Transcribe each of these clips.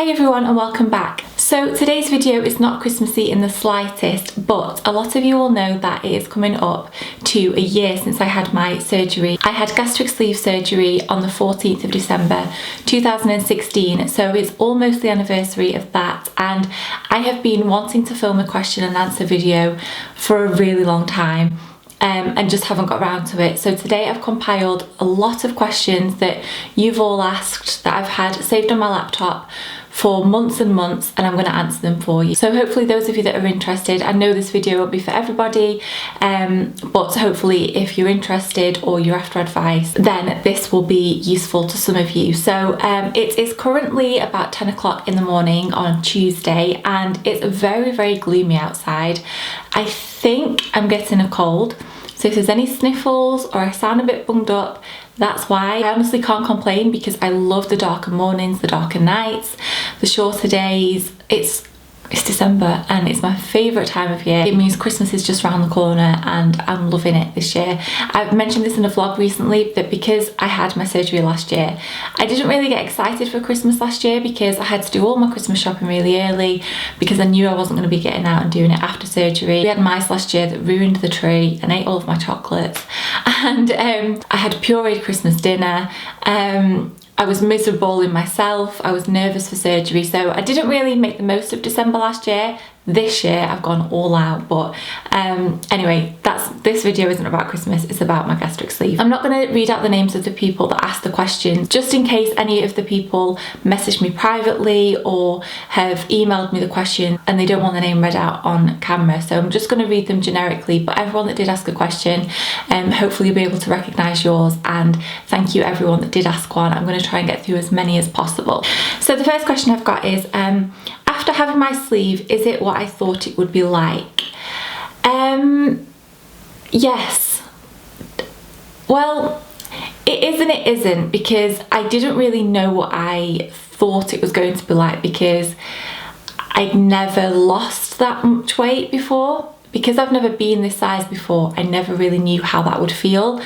Hi everyone and welcome back. So today's video is not Christmassy in the slightest, but a lot of you will know that it is coming up to a year since I had my surgery. I had gastric sleeve surgery on the 14th of December 2016, so it's almost the anniversary of that, and I have been wanting to film a question and answer video for a really long time. And just haven't got around to it. So today I've compiled a lot of questions that you've all asked that I've had saved on my laptop for months and months, and I'm going to answer them for you. So hopefully those of you that are interested, I know this video won't be for everybody, but hopefully if you're interested or you're after advice, then this will be useful to some of you. So it is currently about 10 o'clock in the morning on Tuesday, and it's very, very gloomy outside. I think I'm getting a cold. So if there's any sniffles or I sound a bit bunged up, that's why. I honestly can't complain because I love the darker mornings, the darker nights, the shorter days. It's December and it's my favourite time of year. It means Christmas is just around the corner and I'm loving it this year. I've mentioned this in a vlog recently that because I had my surgery last year, I didn't really get excited for Christmas last year because I had to do all my Christmas shopping really early because I knew I wasn't going to be getting out and doing it after surgery. We had mice last year that ruined the tree and ate all of my chocolates, and I had pureed Christmas dinner. I was miserable in myself, I was nervous for surgery, so I didn't really make the most of December last year. This year I've gone all out, but anyway, this video isn't about Christmas, it's about my gastric sleeve. I'm not going to read out the names of the people that asked the questions, just in case any of the people messaged me privately or have emailed me the question and they don't want the name read out on camera, so I'm just going to read them generically. But everyone that did ask a question, hopefully you'll be able to recognise yours, and thank you everyone that did ask one. I'm going to try and get through as many as possible. So the first question I've got is, after having my sleeve, is it what I thought it would be like? Yes. Well, it is and it isn't, because I didn't really know what I thought it was going to be like because I'd never lost that much weight before. Because I've never been this size before, I never really knew how that would feel.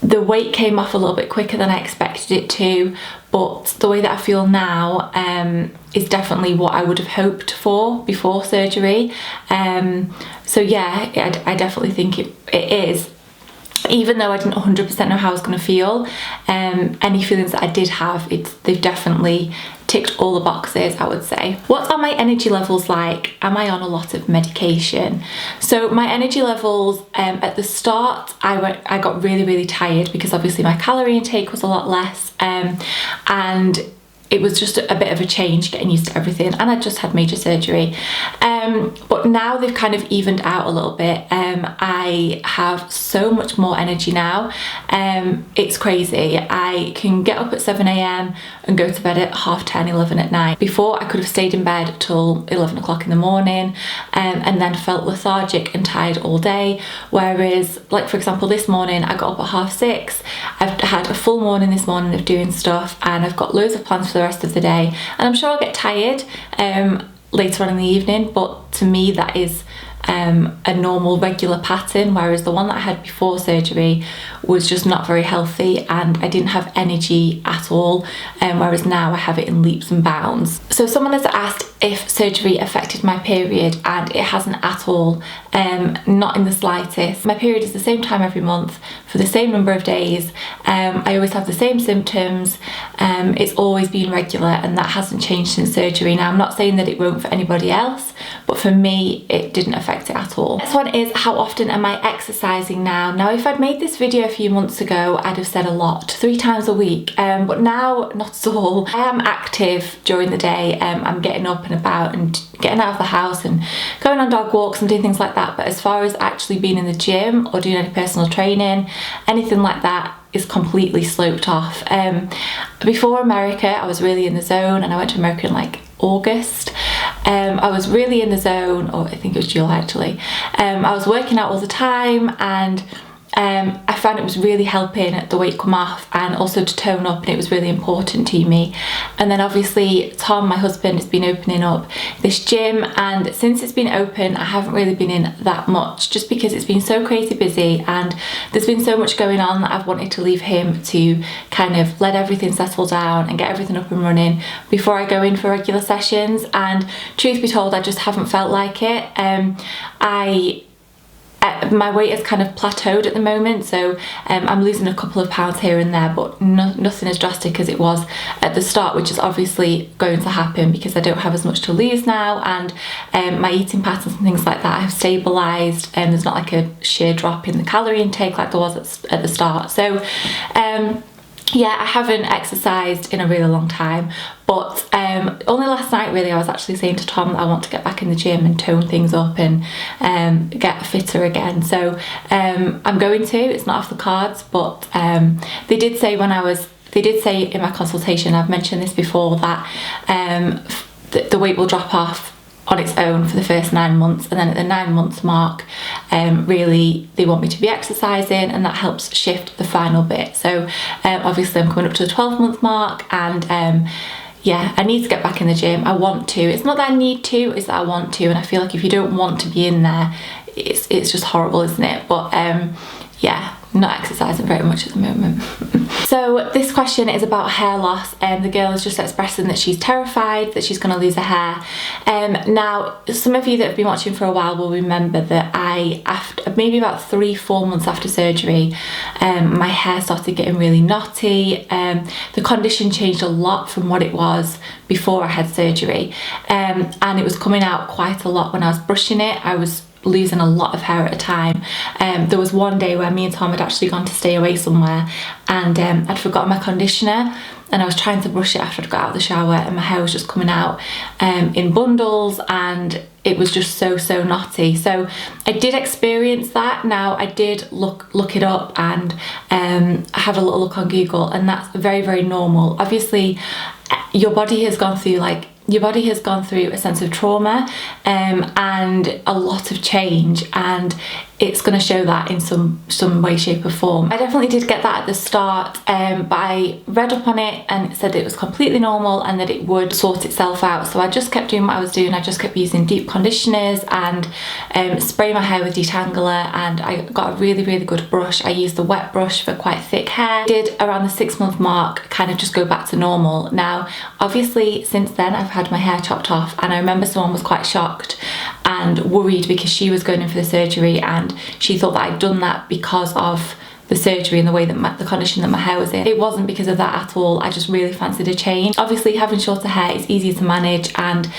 The weight came off a little bit quicker than I expected it to, but the way that I feel now is definitely what I would have hoped for before surgery. So yeah, I definitely think it is. Even though I didn't 100% know how I was going to feel, any feelings that I did have, they've definitely ticked all the boxes, I would say. What are my energy levels like? Am I on a lot of medication? So my energy levels, at the start, I got really, really tired because obviously my calorie intake was a lot less, and it was just a bit of a change getting used to everything, and I just had major surgery. But now they've kind of evened out a little bit. I have so much more energy now. It's crazy. I can get up at 7 AM and go to bed at 10:30, 11 at night. Before, I could have stayed in bed till 11 o'clock in the morning, and then felt lethargic and tired all day. Whereas, like for example, this morning I got up at 6:30. I've had a full morning this morning of doing stuff, and I've got loads of plans for the rest of the day, and I'm sure I'll get tired later on in the evening, but to me that is a normal regular pattern, whereas the one that I had before surgery was just not very healthy and I didn't have energy at all, whereas now I have it in leaps and bounds. So someone has asked if surgery affected my period, and it hasn't at all, not in the slightest. My period is the same time every month for the same number of days. I always have the same symptoms. It's always been regular, and that hasn't changed since surgery. Now I'm not saying that it won't for anybody else, but for me it didn't affect it at all. Next one is, how often am I exercising now? Now if I'd made this video a few months ago, I'd have said a lot, 3 times a week, but now not at all. I am active during the day. I'm getting up and about and getting out of the house and going on dog walks and doing things like that, but as far as actually being in the gym or doing any personal training, anything like that, is completely sloped off. Before America, I was really in the zone, and I went to America in like August. I was really in the zone, or I think it was July actually. I was working out all the time, and I found it was really helping the weight come off and also to tone up, and it was really important to me. And then obviously Tom, my husband, has been opening up this gym, and since it's been open I haven't really been in that much, just because it's been so crazy busy and there's been so much going on that I've wanted to leave him to kind of let everything settle down and get everything up and running before I go in for regular sessions. And truth be told, I just haven't felt like it. My weight is kind of plateaued at the moment, so I'm losing a couple of pounds here and there, but nothing as drastic as it was at the start, which is obviously going to happen because I don't have as much to lose now, and my eating patterns and things like that have stabilised, and there's not like a sheer drop in the calorie intake like there was at the start. So yeah, I haven't exercised in a really long time, but only last night really I was actually saying to Tom that I want to get back in the gym and tone things up and get fitter again. So I'm going to, it's not off the cards, but they did say in my consultation, I've mentioned this before, that the weight will drop off on its own for the first 9 months, and then at the 9 months mark really they want me to be exercising, and that helps shift the final bit. So obviously I'm coming up to the 12-month mark, and yeah, I need to get back in the gym. I want to. It's not that I need to, it's that I want to, and I feel like if you don't want to be in there, it's just horrible, isn't it? But yeah, not exercising very much at the moment. So this question is about hair loss, and the girl is just expressing that she's terrified that she's going to lose her hair. Now, some of you that have been watching for a while will remember that after maybe about 3-4 months after surgery, my hair started getting really knotty. The condition changed a lot from what it was before I had surgery, and it was coming out quite a lot when I was brushing it. I was losing a lot of hair at a time. There was one day where me and Tom had actually gone to stay away somewhere, and I'd forgotten my conditioner, and I was trying to brush it after I'd got out of the shower, and my hair was just coming out in bundles, and it was just so knotty. So I did experience that. Now I did look it up and have a little look on Google, and that's very normal. Obviously your body has gone through a sense of trauma and a lot of change, and it's going to show that in some way, shape or form. I definitely did get that at the start, but I read up on it and it said it was completely normal and that it would sort itself out. So I just kept doing what I was doing. I just kept using deep conditioners and spraying my hair with detangler, and I got a really good brush. I used the wet brush for quite thick hair. Did around the 6-month mark kind of just go back to normal. Now obviously since then I've had my hair chopped off, and I remember someone was quite shocked and worried because she was going in for the surgery, and she thought that I'd done that because of the surgery and the way that the condition that my hair was in. It wasn't because of that at all. I just really fancied a change. Obviously having shorter hair is easier to manage, and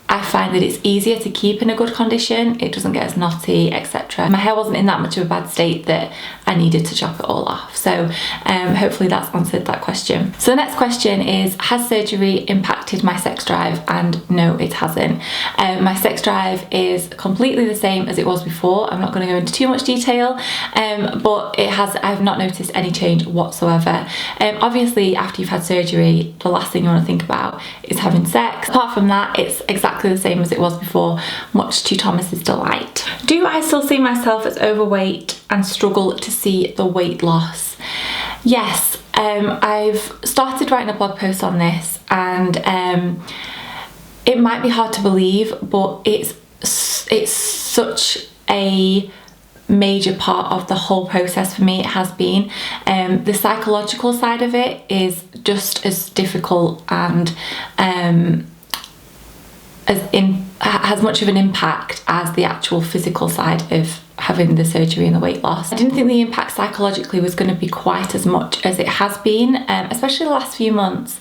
I find that it's easier to keep in a good condition. It doesn't get as knotty, etc. My hair wasn't in that much of a bad state that I needed to chop it all off. So hopefully that's answered that question. So the next question is, has surgery impacted my sex drive? And no, it hasn't. My sex drive is completely the same as it was before. I'm not going to go into too much detail, but I've not noticed any change whatsoever. Obviously after you've had surgery, the last thing you want to think about is having sex. Apart from that, it's exactly the same as it was before, much to Thomas's delight. Do I still see myself as overweight and struggle to see the weight loss? Yes, I've started writing a blog post on this, and it might be hard to believe, but it's such a major part of the whole process for me. It has been. The psychological side of it is just as difficult and has much of an impact as the actual physical side of having the surgery and the weight loss. I didn't think the impact psychologically was going to be quite as much as it has been, especially the last few months.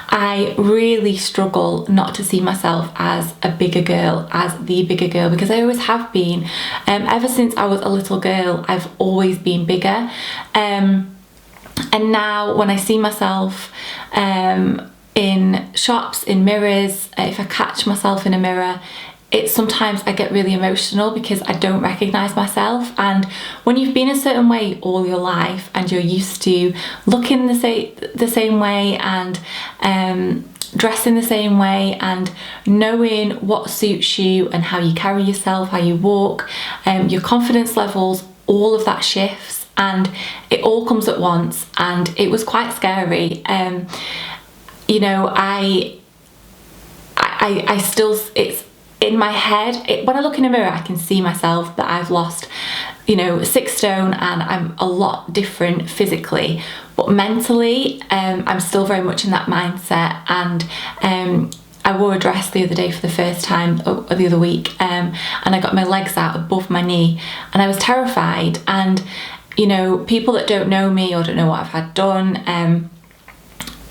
I really struggle not to see myself as a bigger girl, as the bigger girl, because I always have been. Ever since I was a little girl, I've always been bigger. And now when I see myself in shops, in mirrors, if I catch myself in a mirror, sometimes I get really emotional because I don't recognise myself. And when you've been a certain way all your life and you're used to looking the same way and dressing the same way and knowing what suits you and how you carry yourself, how you walk, your confidence levels all of that shifts and it all comes at once, and it was quite scary. You know, I still, it's in my head, when I look in a mirror I can see myself that I've lost, you know, 6 stone and I'm a lot different physically, but mentally I'm still very much in that mindset. And I wore a dress the other day for the first time, the other week, and I got my legs out above my knee and I was terrified. And you know, people that don't know me or don't know what I've had done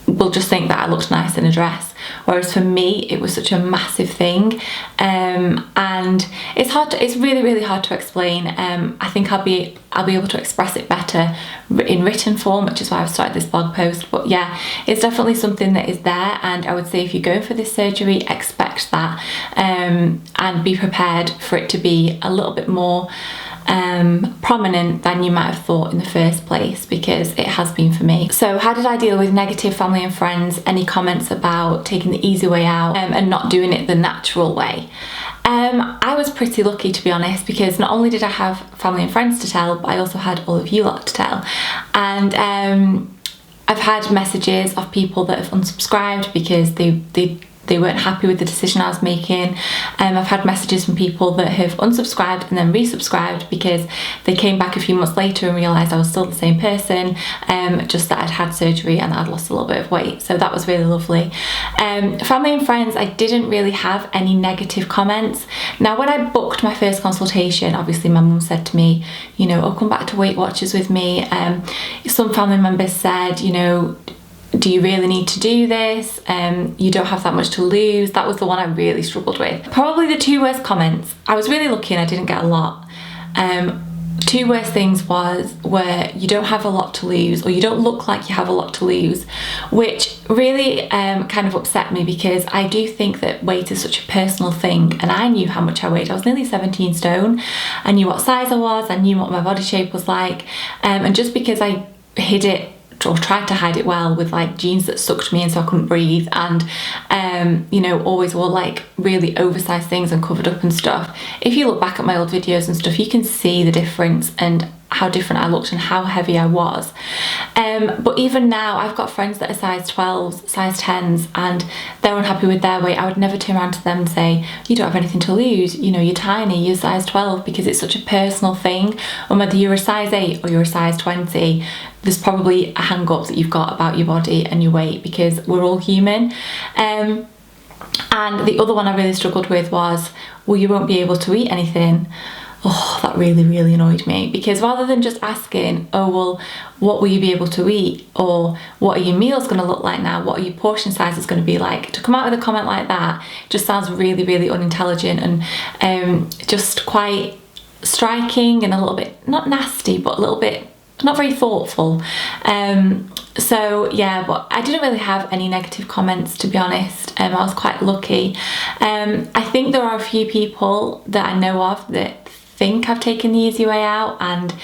will just think that I looked nice in a dress, whereas for me it was such a massive thing. And it's hard to, it's really hard to explain. I think I'll be able to express it better in written form, which is why I've started this blog post. But yeah, it's definitely something that is there, and I would say if you go for this surgery, expect that, and be prepared for it to be a little bit more prominent than you might have thought in the first place, because it has been for me. So how did I deal with negative family and friends? Any comments about taking the easy way out and not doing it the natural way? I was pretty lucky, to be honest, because not only did I have family and friends to tell, but I also had all of you lot to tell. And I've had messages of people that have unsubscribed because they weren't happy with the decision I was making. I've had messages from people that have unsubscribed and then resubscribed because they came back a few months later and realised I was still the same person, just that I'd had surgery and I'd lost a little bit of weight. So that was really lovely. Family and friends, I didn't really have any negative comments. Now, when I booked my first consultation, obviously my mum said to me, you know, oh, come back to Weight Watchers with me. Some family members said, you know, do you really need to do this? You don't have that much to lose. That was the one I really struggled with. Probably the 2 worst comments. I was really lucky and I didn't get a lot. 2 worst things were you don't have a lot to lose, or you don't look like you have a lot to lose, which really kind of upset me, because I do think that weight is such a personal thing, and I knew how much I weighed. I was nearly 17 stone. I knew what size I was, I knew what my body shape was like, and just because I hid it or tried to hide it well with like jeans that sucked me in so I couldn't breathe, and you know, always wore like really oversized things and covered up and stuff. If you look back at my old videos and stuff, you can see the difference and how different I looked and how heavy I was. But even now, I've got friends that are size 12s, size 10s, and they're unhappy with their weight. I would never turn around to them and say, you don't have anything to lose, you know, you're tiny, you're size 12, because it's such a personal thing. And whether you're a size 8 or you're a size 20, there's probably a hang up that you've got about your body and your weight, because we're all human. And the other one I really struggled with was, well, you won't be able to eat anything. Oh, that really annoyed me, because rather than just asking, oh, well, what will you be able to eat, or what are your meals going to look like now, what are your portion sizes going to be like, to come out with a comment like that just sounds really unintelligent and just quite striking and a little bit, not nasty, but a little bit not very thoughtful. So yeah, but I didn't really have any negative comments, to be honest. I was quite lucky. I think there are a few people that I know of that think I've taken the easy way out and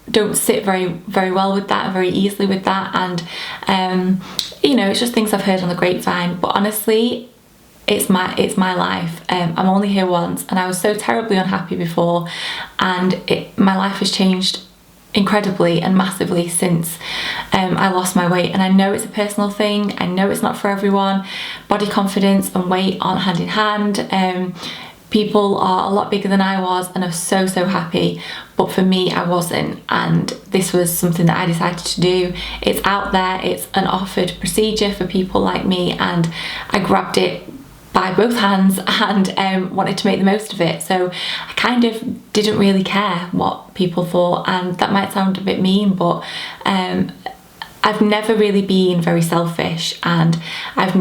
don't sit very well with that, very easily with that, and you know, it's just things I've heard on the grapevine. But honestly, it's my life. I'm only here once, and I was so terribly unhappy before, and my life has changed incredibly and massively since I lost my weight. And I know it's a personal thing, I know it's not for everyone. Body confidence and weight aren't hand in hand. People are a lot bigger than I was and are so happy, but for me I wasn't, and this was something that I decided to do. It's out there, it's an offered procedure for people like me, and I grabbed it by both hands and wanted to make the most of it. So I kind of didn't really care what people thought, and that might sound a bit mean, but I've never really been very selfish, and I've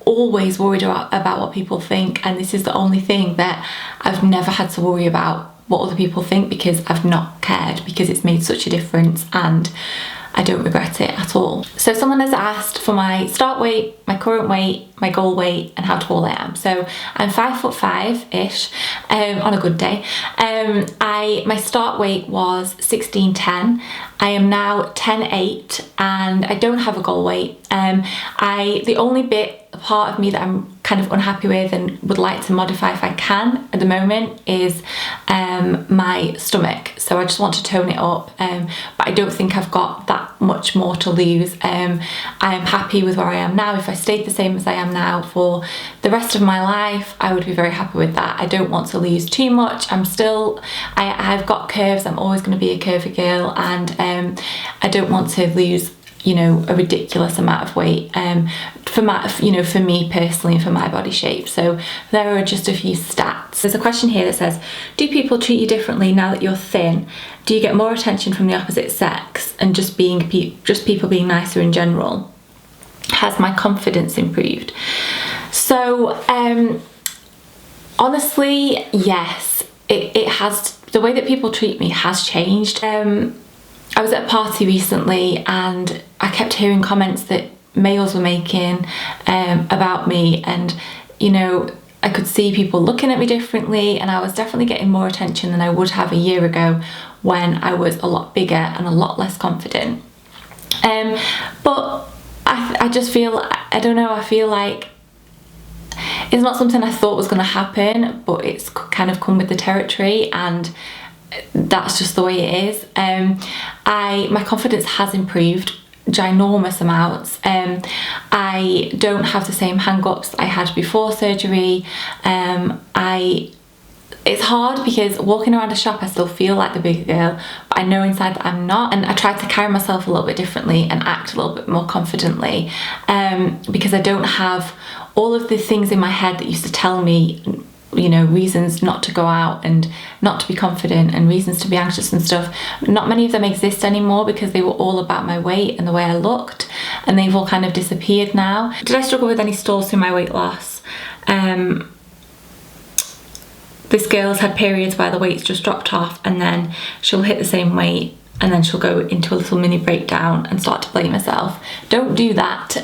always worried about what people think, and this is the only thing that I've never had to worry about what other people think, because I've not cared, because it's made such a difference and I don't regret it at all. So someone has asked for my start weight, my current weight, my goal weight, and how tall I am. So I'm 5'5"-ish on a good day. My start weight was 16.10. I am now 10.8, and I don't have a goal weight. The only part of me that I'm kind kind of unhappy with and would like to modify if I can at the moment is my stomach. So I just want to tone it up, but I don't think I've got that much more to lose. I am happy with where I am now. If I stayed the same as I am now for the rest of my life, I would be very happy with that. I don't want to lose too much. I've got curves. I'm always going to be a curvy girl, and I don't want to lose, you know, a ridiculous amount of weight for me personally and for my body shape. So there are just a few stats. There's a question here that says, do people treat you differently now that you're thin? Do you get more attention from the opposite sex and just people being nicer in general? Has my confidence improved? So honestly, yes, it has. The way that people treat me has changed. I was at a party recently and I kept hearing comments that males were making about me, and you know, I could see people looking at me differently, and I was definitely getting more attention than I would have a year ago when I was a lot bigger and a lot less confident. But I just feel, I don't know, I feel like it's not something I thought was going to happen, but it's kind of come with the territory, and that's just the way it is. My confidence has improved ginormous amounts. I don't have the same hang-ups I had before surgery. It's hard because walking around a shop I still feel like the bigger girl, but I know inside that I'm not, and I try to carry myself a little bit differently and act a little bit more confidently, because I don't have all of the things in my head that used to tell me, you know, reasons not to go out and not to be confident and reasons to be anxious and stuff. Not many of them exist anymore because they were all about my weight and the way I looked, and they've all kind of disappeared now. Did I struggle with any stalls through my weight loss? This girl's had periods where the weight's just dropped off, and then she'll hit the same weight and then she'll go into a little mini breakdown and start to blame herself. Don't do that.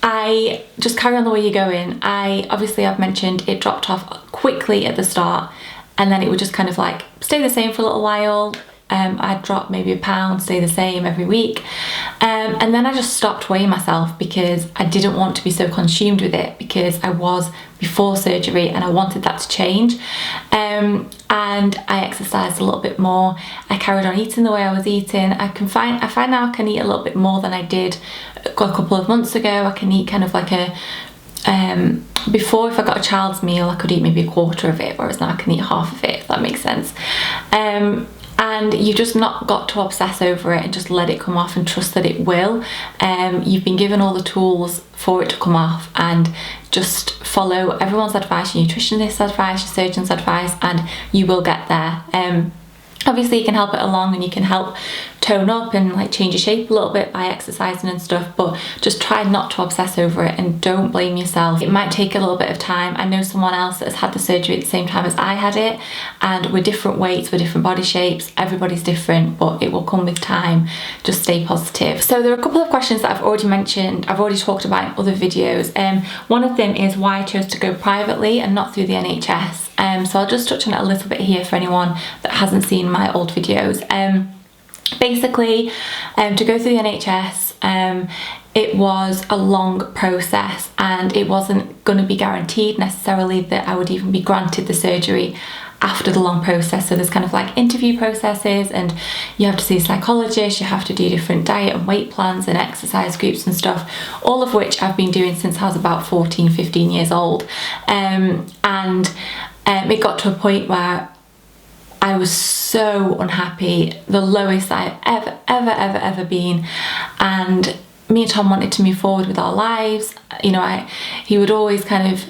I just carry on the way you're going. I've mentioned it dropped off quickly at the start, and then it would just kind of like stay the same for a little while. I'd drop maybe a pound, stay the same every week, and then I just stopped weighing myself because I didn't want to be so consumed with it, because I was before surgery and I wanted that to change. And I exercised a little bit more. I carried on eating the way I was eating. I find now I can eat a little bit more than I did a couple of months ago. I can eat kind of like before, if I got a child's meal, I could eat maybe a quarter of it, whereas now I can eat half of it, if that makes sense. And you've just not got to obsess over it and just let it come off and trust that it will. You've been given all the tools for it to come off, and just follow everyone's advice, your nutritionist's advice, your surgeon's advice, and you will get there. Obviously you can help it along, and you can help tone up and like change your shape a little bit by exercising and stuff, but just try not to obsess over it and don't blame yourself. It might take a little bit of time. I know someone else that has had the surgery at the same time as I had it, and we're different weights, we're different body shapes, everybody's different, but it will come with time. Just stay positive. So there are a couple of questions that I've already mentioned, I've already talked about in other videos. One of them is why I chose to go privately and not through the NHS. So I'll just touch on it a little bit here for anyone that hasn't seen my old videos. Basically, to go through the NHS, it was a long process, and it wasn't going to be guaranteed necessarily that I would even be granted the surgery after the long process. So there's kind of like interview processes, and you have to see a psychologist, you have to do different diet and weight plans and exercise groups and stuff, all of which I've been doing since I was about 14, 15 years old. It got to a point where I was so unhappy, the lowest I've ever been, and me and Tom wanted to move forward with our lives. You know, he would always kind of,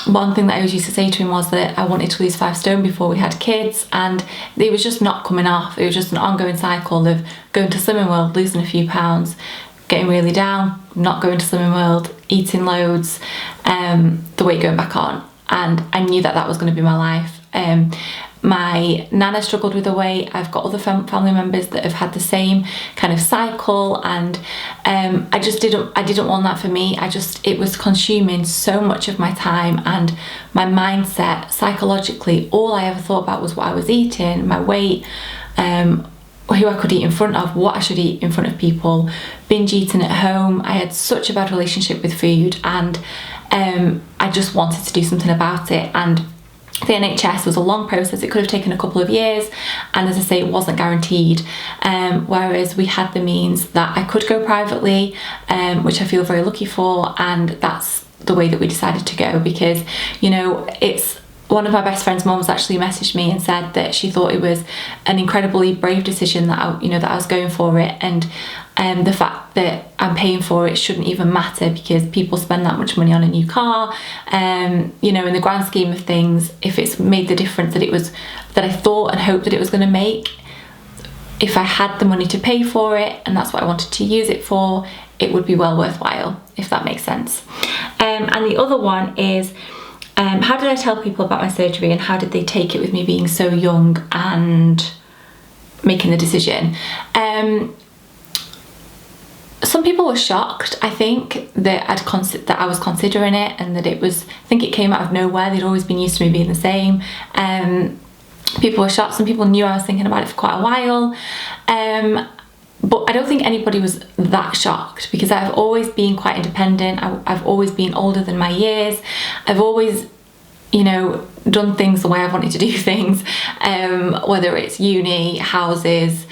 one thing that I always used to say to him was that I wanted to lose 5 stone before we had kids, and it was just not coming off. It was just an ongoing cycle of going to Slimming World, losing a few pounds, getting really down, not going to Slimming World, eating loads, the weight going back on, and I knew that that was going to be my life. My nana struggled with the weight. I've got other family members that have had the same kind of cycle, and I didn't want that for me. It was consuming so much of my time and my mindset. Psychologically, all I ever thought about was what I was eating, my weight, who I could eat in front of, what I should eat in front of people, binge eating at home. I had such a bad relationship with food, and I just wanted to do something about it. And the NHS was a long process. It could have taken a couple of years, and as I say, it wasn't guaranteed, whereas we had the means that I could go privately, which I feel very lucky for, and that's the way that we decided to go, because, you know, it's one of my best friend's mums actually messaged me and said that she thought it was an incredibly brave decision that I was going for it, and the fact that I'm paying for it shouldn't even matter, because people spend that much money on a new car. You know, in the grand scheme of things, if it's made the difference that I thought and hoped that it was going to make, if I had the money to pay for it and that's what I wanted to use it for, it would be well worthwhile, if that makes sense. And the other one is, how did I tell people about my surgery, and how did they take it with me being so young and making the decision? Some people were shocked, I think, that I was considering it, and that I think it came out of nowhere. They'd always been used to me being the same. People were shocked. Some people knew I was thinking about it for quite a while. But I don't think anybody was that shocked, because I've always been quite independent. I've always been older than my years. I've always, you know, done things the way I've wanted to do things, whether it's uni, houses,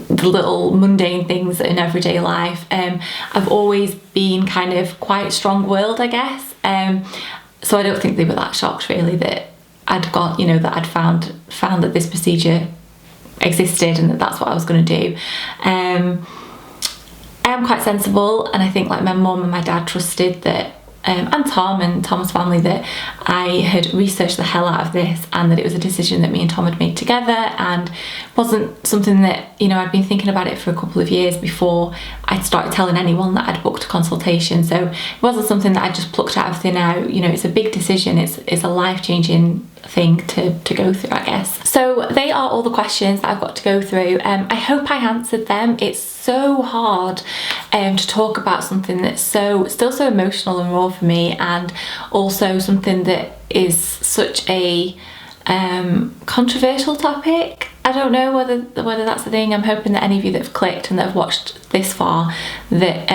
the little mundane things in everyday life. I've always been kind of quite strong-willed, I guess. So I don't think they were that shocked, really, that I'd gone, you know, that I'd found that this procedure existed and that that's what I was going to do. I am quite sensible, and I think, like, my mum and my dad trusted that, and Tom and Tom's family, that I had researched the hell out of this, and that it was a decision that me and Tom had made together, and wasn't something that, you know, I'd been thinking about it for a couple of years before I'd started telling anyone that I'd booked a consultation. So it wasn't something that I just plucked out of thin air. You know, it's a big decision. It's a life-changing thing to go through, I guess. So they are all the questions that I've got to go through. I hope I answered them. It's so hard to talk about something that's still so emotional and raw for me, and also something that is such a controversial topic. I don't know whether that's the thing. I'm hoping that any of you that have clicked and that have watched this far, that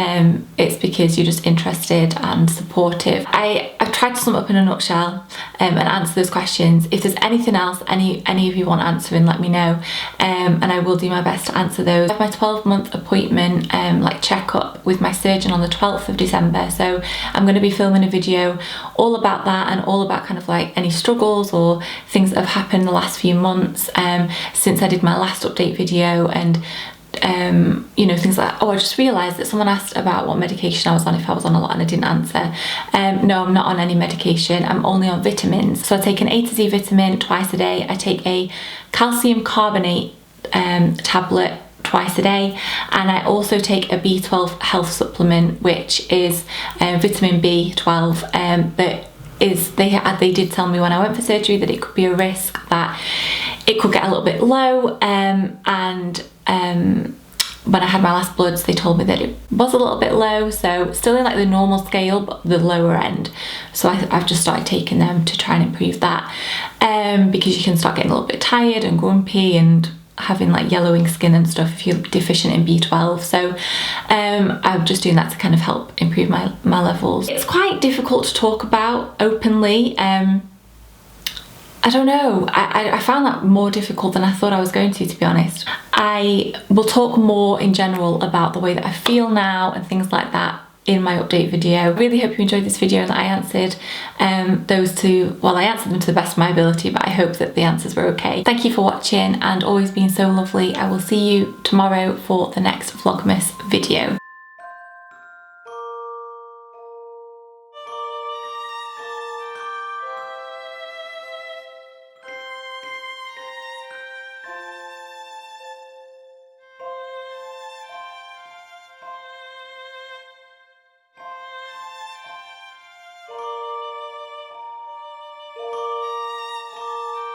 it's because you're just interested and supportive. I've tried to sum up in a nutshell and answer those questions. If there's anything else any of you want answering, let me know, and I will do my best to answer those. I have my 12-month appointment, like checkup with my surgeon on the 12th of December, so I'm going to be filming a video all about that, and all about kind of like any struggles or things that have happened in the last few months since I did my last update video. And you know, things like, oh, I just realised that someone asked about what medication I was on, if I was on a lot, and I didn't answer. No, I'm not on any medication. I'm only on vitamins. So I take an A to Z vitamin twice a day. I take a calcium carbonate tablet twice a day, and I also take a B12 health supplement, which is vitamin B12, that is, they did tell me when I went for surgery that it could be a risk that it could get a little bit low, and when I had my last bloods, they told me that it was a little bit low, so still in like the normal scale, but the lower end. So I've just started taking them to try and improve that, because you can start getting a little bit tired and grumpy and having like yellowing skin and stuff if you're deficient in B12. So I'm just doing that to kind of help improve my levels. It's quite difficult to talk about openly. I don't know, I found that more difficult than I thought I was going to be honest. I will talk more in general about the way that I feel now and things like that in my update video. I really hope you enjoyed this video and that I answered those two, well, I answered them to the best of my ability, but I hope that the answers were okay. Thank you for watching and always being so lovely. I will see you tomorrow for the next Vlogmas video.